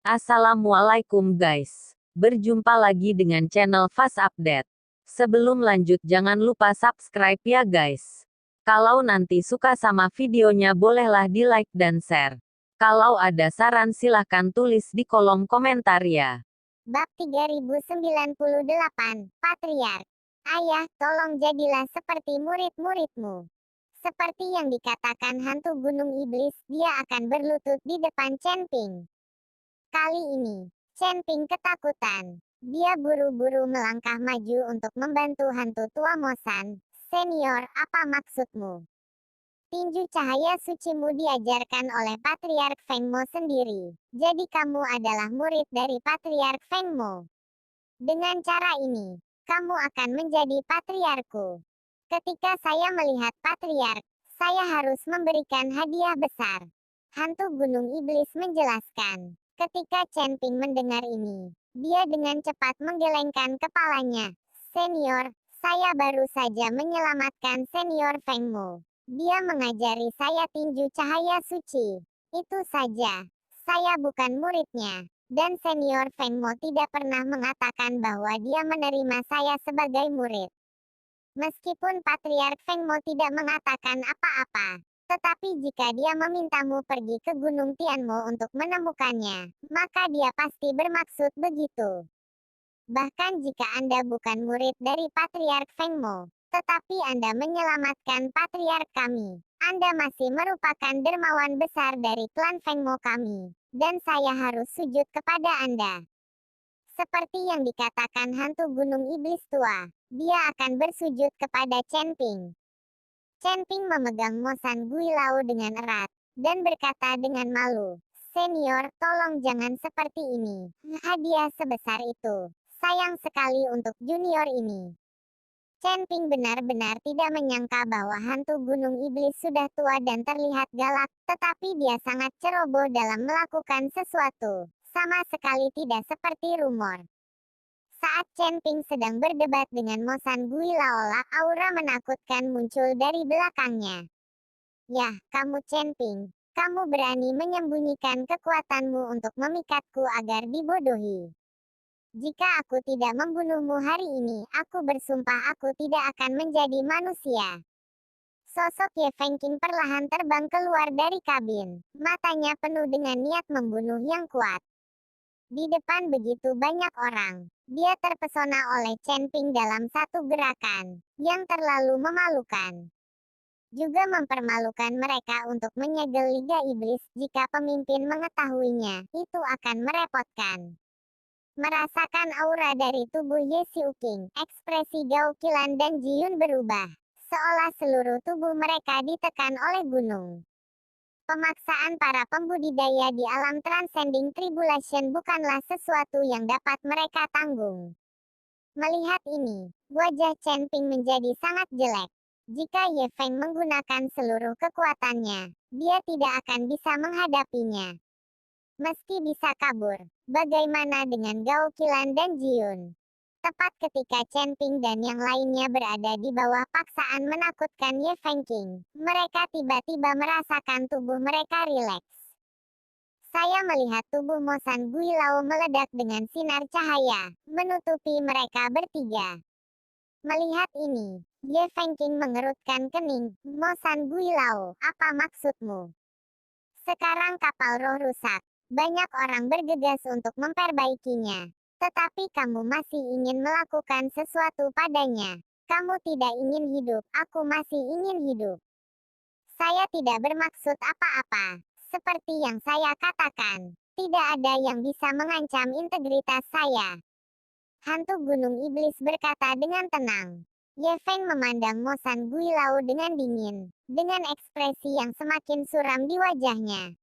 Assalamualaikum guys. Berjumpa lagi dengan channel Fast Update. Sebelum lanjut jangan lupa subscribe ya guys. Kalau nanti suka sama videonya bolehlah di like dan share. Kalau ada saran silahkan tulis di kolom komentar ya. Bab 3098, Patriark. Ayah, tolong jadilah seperti murid-muridmu. Seperti yang dikatakan hantu gunung iblis, dia akan berlutut di depan Chen Ping. Kali ini, Chen Ping ketakutan. Dia buru-buru melangkah maju untuk membantu hantu tua Mosan. Senior, apa maksudmu? Tinju cahaya sucimu diajarkan oleh Patriark Feng Mo sendiri. Jadi kamu adalah murid dari Patriark Feng Mo. Dengan cara ini, kamu akan menjadi patriarku. Ketika saya melihat patriark, saya harus memberikan hadiah besar. Hantu gunung iblis menjelaskan. Ketika Chen Ping mendengar ini, dia dengan cepat menggelengkan kepalanya. Senior, saya baru saja menyelamatkan senior Feng Mo. Dia mengajari saya tinju cahaya suci. Itu saja. Saya bukan muridnya. Dan senior Feng Mo tidak pernah mengatakan bahwa dia menerima saya sebagai murid. Meskipun Patriark Feng Mo tidak mengatakan apa-apa, tetapi jika dia memintamu pergi ke Gunung Tianmo untuk menemukannya, maka dia pasti bermaksud begitu. Bahkan jika Anda bukan murid dari Patriark Feng Mo, tetapi Anda menyelamatkan Patriark kami, Anda masih merupakan dermawan besar dari klan Feng Mo kami, dan saya harus sujud kepada Anda. Seperti yang dikatakan hantu gunung iblis tua, dia akan bersujud kepada Chen Ping. Chen Ping memegang Mosan Gui Lao dengan erat, dan berkata dengan malu, Senior, tolong jangan seperti ini. Hadiah sebesar itu. Sayang sekali untuk junior ini. Chen Ping benar-benar tidak menyangka bahwa hantu gunung iblis sudah tua dan terlihat galak, tetapi dia sangat ceroboh dalam melakukan sesuatu. Sama sekali tidak seperti rumor. Saat Chen Ping sedang berdebat dengan Mosan Gui Laola, aura menakutkan muncul dari belakangnya. Yah, kamu Chen Ping, kamu berani menyembunyikan kekuatanmu untuk memikatku agar dibodohi. Jika aku tidak membunuhmu hari ini, aku bersumpah aku tidak akan menjadi manusia. Sosok Ye Fengqing perlahan terbang keluar dari kabin. Matanya penuh dengan niat membunuh yang kuat. Di depan begitu banyak orang, dia terpesona oleh Chen Ping dalam satu gerakan, yang terlalu memalukan. Juga mempermalukan mereka untuk menyegel Liga Iblis jika pemimpin mengetahuinya, itu akan merepotkan. Merasakan aura dari tubuh Ye Xiuqing, ekspresi Gao Qilan dan Jiyun berubah, seolah seluruh tubuh mereka ditekan oleh gunung. Pemaksaan para pembudidaya di alam transcending tribulation bukanlah sesuatu yang dapat mereka tanggung. Melihat ini, wajah Chen Ping menjadi sangat jelek. Jika Ye Feng menggunakan seluruh kekuatannya, dia tidak akan bisa menghadapinya. Meski bisa kabur, bagaimana dengan Gao Qilan dan Jiyun? Tepat ketika Chen Ping dan yang lainnya berada di bawah paksaan menakutkan Ye Fengqing, mereka tiba-tiba merasakan tubuh mereka rileks. Saya melihat tubuh Mosan Gui Lao meledak dengan sinar cahaya, menutupi mereka bertiga. Melihat ini, Ye Fengqing mengerutkan kening. Mosan Gui Lao, apa maksudmu? Sekarang kapal roh rusak. Banyak orang bergegas untuk memperbaikinya. Tetapi kamu masih ingin melakukan sesuatu padanya. Kamu tidak ingin hidup, aku masih ingin hidup. Saya tidak bermaksud apa-apa. Seperti yang saya katakan, tidak ada yang bisa mengancam integritas saya. Hantu gunung iblis berkata dengan tenang. Ye Feng memandang Mosan Gui Lao dengan dingin, dengan ekspresi yang semakin suram di wajahnya.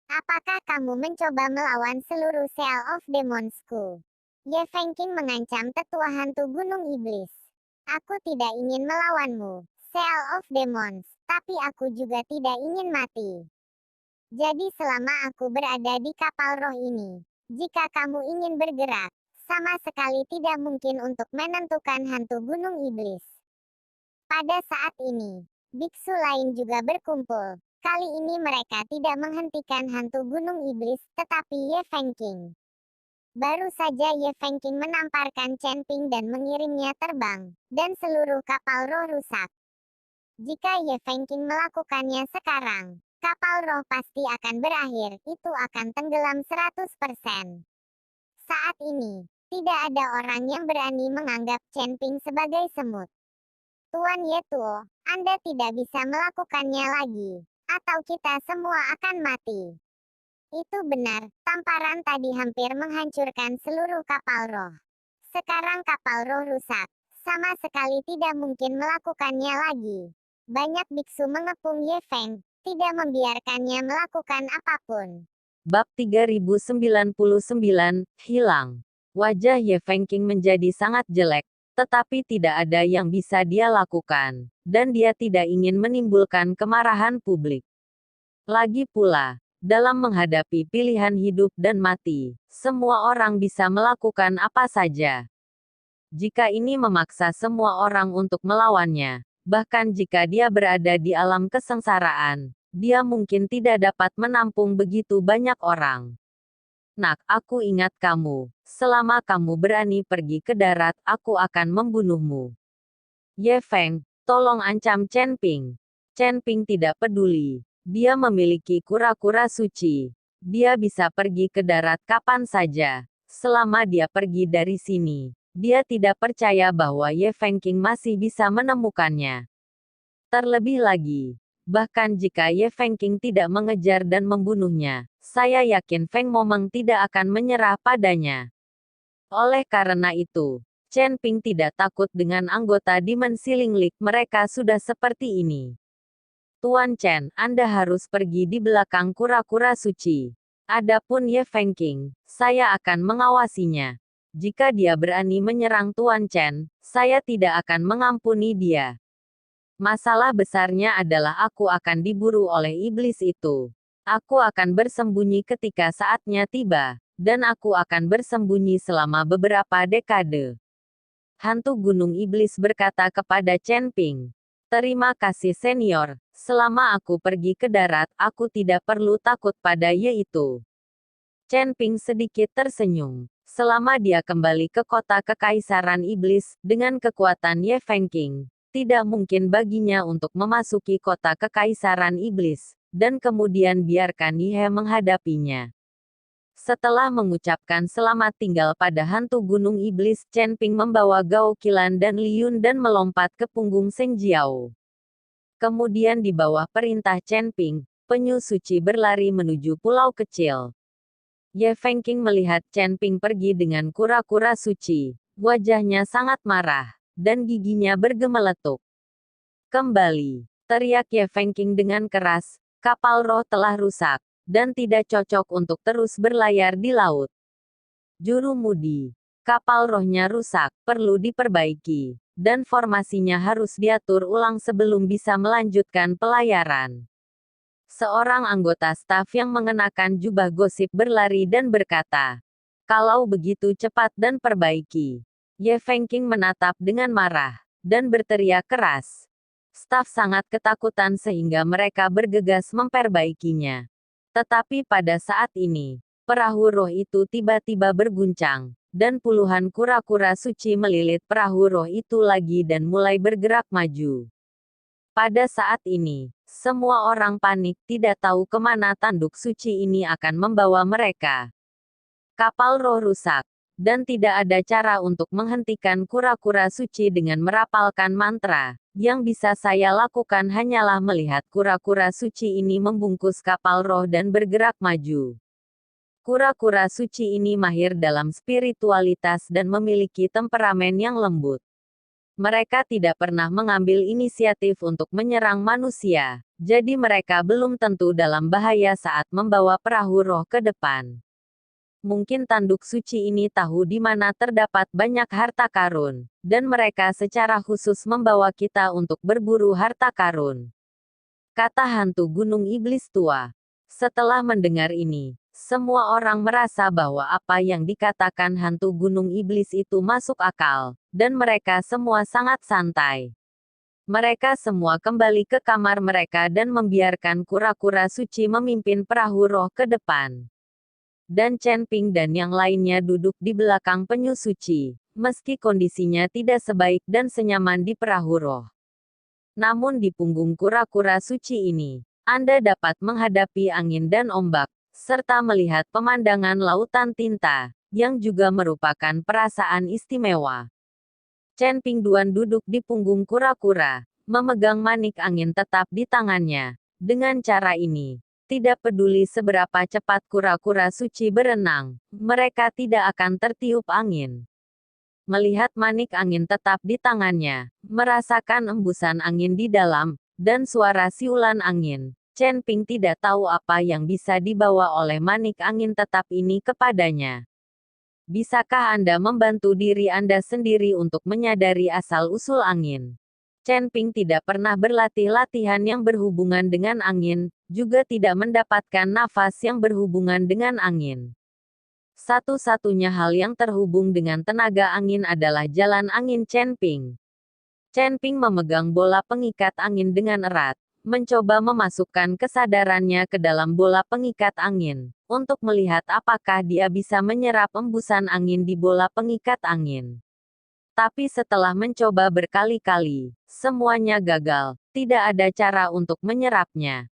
Apakah kamu mencoba melawan seluruh Seal of Demonsku? Ye Fengqing mengancam tetua hantu gunung iblis. Aku tidak ingin melawanmu, Seal of Demons, tapi aku juga tidak ingin mati. Jadi selama aku berada di kapal roh ini, jika kamu ingin bergerak, sama sekali tidak mungkin untuk menentukan hantu gunung iblis. Pada saat ini, biksu lain juga berkumpul. Kali ini mereka tidak menghentikan hantu gunung iblis, tetapi Ye Fengqing. Baru saja Ye Fengqing menamparkan Chen Ping dan mengirimnya terbang, dan seluruh kapal roh rusak. Jika Ye Fengqing melakukannya sekarang, kapal roh pasti akan berakhir, itu akan tenggelam 100%. Saat ini, tidak ada orang yang berani menganggap Chen Ping sebagai semut. Tuan Ye Tuo, Anda tidak bisa melakukannya lagi, atau kita semua akan mati. Itu benar, tamparan tadi hampir menghancurkan seluruh kapal roh. Sekarang kapal roh rusak, sama sekali tidak mungkin melakukannya lagi. Banyak biksu mengepung Ye Feng, tidak membiarkannya melakukan apapun. Bab 3099, hilang. Wajah Ye Fengqing menjadi sangat jelek, tetapi tidak ada yang bisa dia lakukan, dan dia tidak ingin menimbulkan kemarahan publik. Lagi pula, dalam menghadapi pilihan hidup dan mati, semua orang bisa melakukan apa saja. Jika ini memaksa semua orang untuk melawannya, bahkan jika dia berada di alam kesengsaraan, dia mungkin tidak dapat menampung begitu banyak orang. Nak, aku ingat kamu. Selama kamu berani pergi ke darat, aku akan membunuhmu. Ye Feng, tolong ancam Chen Ping. Chen Ping tidak peduli. Dia memiliki kura-kura suci. Dia bisa pergi ke darat kapan saja. Selama dia pergi dari sini, dia tidak percaya bahwa Ye Fengqing masih bisa menemukannya. Terlebih lagi, bahkan jika Ye Fengqing tidak mengejar dan membunuhnya, saya yakin Feng Momeng tidak akan menyerah padanya. Oleh karena itu, Chen Ping tidak takut dengan anggota dimensi Linglik, mereka sudah seperti ini. Tuan Chen, Anda harus pergi di belakang kura-kura suci. Adapun Ye Fengqing, saya akan mengawasinya. Jika dia berani menyerang Tuan Chen, saya tidak akan mengampuni dia. Masalah besarnya adalah aku akan diburu oleh iblis itu. Aku akan bersembunyi ketika saatnya tiba, dan aku akan bersembunyi selama beberapa dekade. Hantu Gunung Iblis berkata kepada Chen Ping. Terima kasih senior, selama aku pergi ke darat, aku tidak perlu takut pada Ye itu. Chen Ping sedikit tersenyum. Selama dia kembali ke kota Kekaisaran Iblis, dengan kekuatan Ye Fengqing, tidak mungkin baginya untuk memasuki kota Kekaisaran Iblis, dan kemudian biarkan Ye menghadapinya. Setelah mengucapkan selamat tinggal pada hantu gunung iblis, Chen Ping membawa Gao Qilan dan Liun dan melompat ke punggung Seng Jiao. Kemudian di bawah perintah Chen Ping, penyu suci berlari menuju pulau kecil. Ye Fengqing melihat Chen Ping pergi dengan kura-kura suci. Wajahnya sangat marah, dan giginya bergemeletuk. Kembali, teriak Ye Fengqing dengan keras, kapal roh telah rusak, dan tidak cocok untuk terus berlayar di laut. Juru Mudi, kapal rohnya rusak, perlu diperbaiki, dan formasinya harus diatur ulang sebelum bisa melanjutkan pelayaran. Seorang anggota staf yang mengenakan jubah gosip berlari dan berkata, kalau begitu cepat dan perbaiki. Ye Fengqing menatap dengan marah, dan berteriak keras. Staf sangat ketakutan sehingga mereka bergegas memperbaikinya. Tetapi pada saat ini, perahu roh itu tiba-tiba berguncang, dan puluhan kura-kura suci melilit perahu roh itu lagi dan mulai bergerak maju. Pada saat ini, semua orang panik, tidak tahu kemana tanduk suci ini akan membawa mereka. Kapal roh rusak, dan tidak ada cara untuk menghentikan kura-kura suci dengan merapalkan mantra. Yang bisa saya lakukan hanyalah melihat kura-kura suci ini membungkus kapal roh dan bergerak maju. Kura-kura suci ini mahir dalam spiritualitas dan memiliki temperamen yang lembut. Mereka tidak pernah mengambil inisiatif untuk menyerang manusia, jadi mereka belum tentu dalam bahaya saat membawa perahu roh ke depan. Mungkin tanduk suci ini tahu di mana terdapat banyak harta karun, dan mereka secara khusus membawa kita untuk berburu harta karun. Kata hantu gunung iblis tua. Setelah mendengar ini, semua orang merasa bahwa apa yang dikatakan hantu gunung iblis itu masuk akal, dan mereka semua sangat santai. Mereka semua kembali ke kamar mereka dan membiarkan kura-kura suci memimpin perahu roh ke depan. Dan Chen Ping dan yang lainnya duduk di belakang penyu suci, meski kondisinya tidak sebaik dan senyaman di perahu roh. Namun di punggung kura-kura suci ini, Anda dapat menghadapi angin dan ombak, serta melihat pemandangan lautan tinta, yang juga merupakan perasaan istimewa. Chen Ping Duan duduk di punggung kura-kura, memegang manik angin tetap di tangannya. Dengan cara ini, tidak peduli seberapa cepat kura-kura suci berenang, mereka tidak akan tertiup angin. Melihat manik angin tetap di tangannya, merasakan embusan angin di dalam, dan suara siulan angin, Chen Ping tidak tahu apa yang bisa dibawa oleh manik angin tetap ini kepadanya. Bisakah Anda membantu diri Anda sendiri untuk menyadari asal-usul angin? Chen Ping tidak pernah berlatih latihan yang berhubungan dengan angin, juga tidak mendapatkan nafas yang berhubungan dengan angin. Satu-satunya hal yang terhubung dengan tenaga angin adalah jalan angin Chen Ping. Chen Ping memegang bola pengikat angin dengan erat, mencoba memasukkan kesadarannya ke dalam bola pengikat angin, untuk melihat apakah dia bisa menyerap embusan angin di bola pengikat angin. Tapi setelah mencoba berkali-kali, semuanya gagal, tidak ada cara untuk menyerapnya.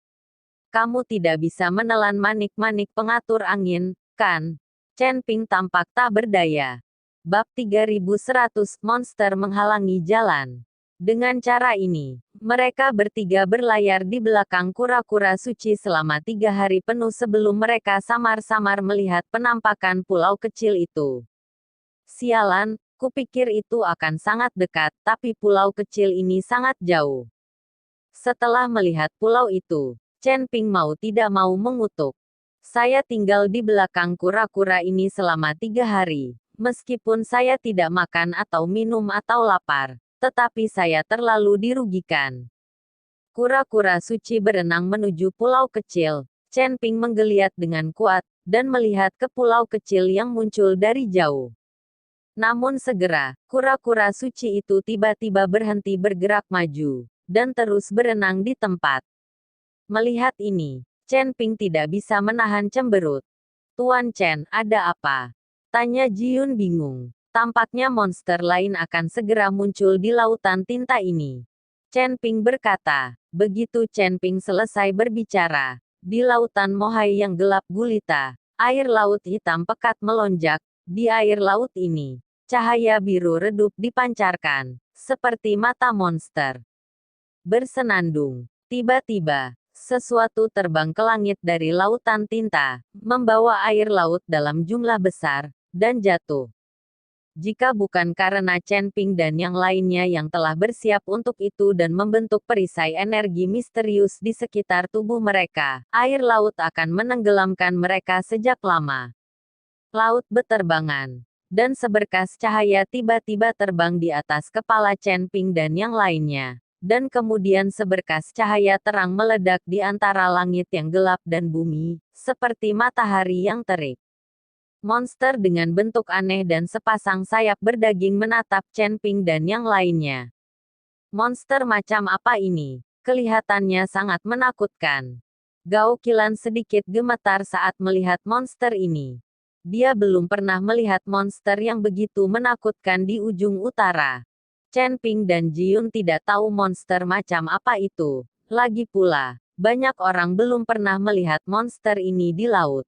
Kamu tidak bisa menelan manik-manik pengatur angin, kan? Chen Ping tampak tak berdaya. Bab 3100 Monster menghalangi jalan. Dengan cara ini, mereka bertiga berlayar di belakang kura-kura suci selama 3 hari penuh sebelum mereka samar-samar melihat penampakan pulau kecil itu. Sialan, kupikir itu akan sangat dekat, tapi pulau kecil ini sangat jauh. Setelah melihat pulau itu, Chen Ping mau tidak mau mengutuk. Saya tinggal di belakang kura-kura ini selama 3 hari, meskipun saya tidak makan atau minum atau lapar. Tetapi saya terlalu dirugikan. Kura-kura suci berenang menuju pulau kecil. Chen Ping menggeliat dengan kuat, dan melihat ke pulau kecil yang muncul dari jauh. Namun segera, kura-kura suci itu tiba-tiba berhenti bergerak maju, dan terus berenang di tempat. Melihat ini, Chen Ping tidak bisa menahan cemberut. Tuan Chen, ada apa? Tanya Jiun bingung. Tampaknya monster lain akan segera muncul di lautan tinta ini. Chen Ping berkata. Begitu Chen Ping selesai berbicara, di lautan Mohai yang gelap gulita, air laut hitam pekat melonjak. Di air laut ini, cahaya biru redup dipancarkan, seperti mata monster. Bersenandung. Tiba-tiba, sesuatu terbang ke langit dari lautan tinta, membawa air laut dalam jumlah besar, dan jatuh. Jika bukan karena Chen Ping dan yang lainnya yang telah bersiap untuk itu dan membentuk perisai energi misterius di sekitar tubuh mereka, air laut akan menenggelamkan mereka sejak lama. Laut beterbangan, dan seberkas cahaya tiba-tiba terbang di atas kepala Chen Ping dan yang lainnya. Dan kemudian seberkas cahaya terang meledak di antara langit yang gelap dan bumi, seperti matahari yang terik. Monster dengan bentuk aneh dan sepasang sayap berdaging menatap Chen Ping dan yang lainnya. Monster macam apa ini? Kelihatannya sangat menakutkan. Gao Qilan sedikit gemetar saat melihat monster ini. Dia belum pernah melihat monster yang begitu menakutkan di ujung utara. Chen Ping dan Jiun tidak tahu monster macam apa itu. Lagi pula, banyak orang belum pernah melihat monster ini di laut.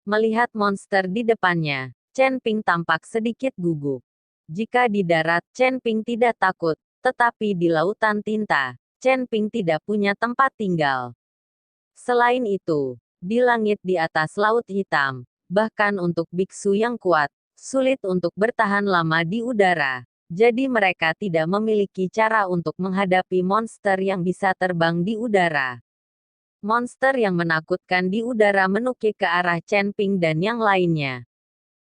Melihat monster di depannya, Chen Ping tampak sedikit gugup. Jika di darat, Chen Ping tidak takut, tetapi di lautan tinta, Chen Ping tidak punya tempat tinggal. Selain itu, di langit di atas laut hitam, bahkan untuk biksu yang kuat, sulit untuk bertahan lama di udara. Jadi mereka tidak memiliki cara untuk menghadapi monster yang bisa terbang di udara. Monster yang menakutkan di udara menukik ke arah Chen Ping dan yang lainnya.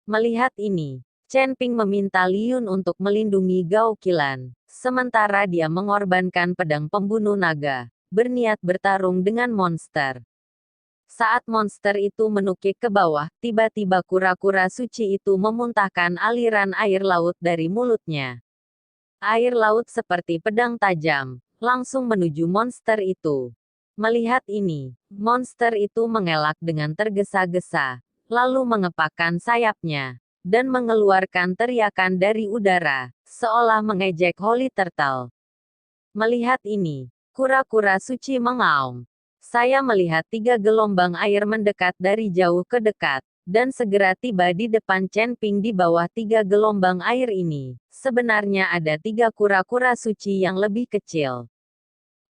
Melihat ini, Chen Ping meminta Liun untuk melindungi Gao Qilan, sementara dia mengorbankan pedang pembunuh naga, berniat bertarung dengan monster. Saat monster itu menukik ke bawah, tiba-tiba kura-kura suci itu memuntahkan aliran air laut dari mulutnya. Air laut seperti pedang tajam, langsung menuju monster itu. Melihat ini, monster itu mengelak dengan tergesa-gesa, lalu mengepakkan sayapnya, dan mengeluarkan teriakan dari udara, seolah mengejek Holy Turtle. Melihat ini, kura-kura suci mengaum. Saya melihat 3 gelombang air mendekat dari jauh ke dekat, dan segera tiba di depan Chen Ping di bawah 3 gelombang air ini. Sebenarnya ada 3 kura-kura suci yang lebih kecil.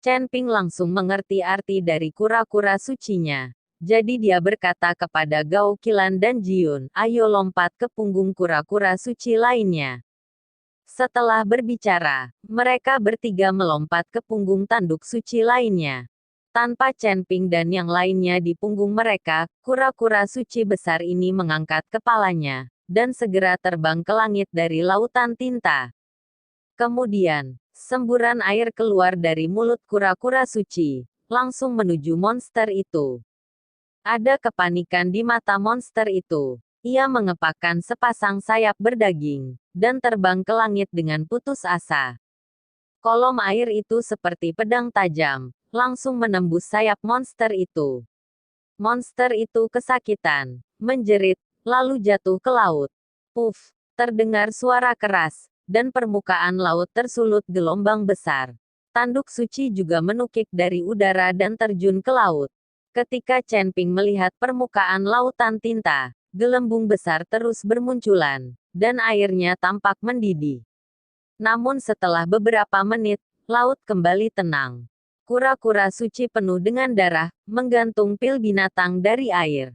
Chen Ping langsung mengerti arti dari kura-kura sucinya. Jadi dia berkata kepada Gao Qilan dan Jiun, ayo lompat ke punggung kura-kura suci lainnya. Setelah berbicara, mereka bertiga melompat ke punggung tanduk suci lainnya. Tanpa Chen Ping dan yang lainnya di punggung mereka, kura-kura suci besar ini mengangkat kepalanya, dan segera terbang ke langit dari lautan tinta. Kemudian, semburan air keluar dari mulut kura-kura suci, langsung menuju monster itu. Ada kepanikan di mata monster itu. Ia mengepakkan sepasang sayap berdaging, dan terbang ke langit dengan putus asa. Kolom air itu seperti pedang tajam, langsung menembus sayap monster itu. Monster itu kesakitan, menjerit, lalu jatuh ke laut. Puff, terdengar suara keras, dan permukaan laut tersulut gelombang besar. Tanduk suci juga menukik dari udara dan terjun ke laut. Ketika Chen Ping melihat permukaan lautan tinta, gelembung besar terus bermunculan, dan airnya tampak mendidih. Namun setelah beberapa menit, laut kembali tenang. Kura-kura suci penuh dengan darah, menggantung pil binatang dari air.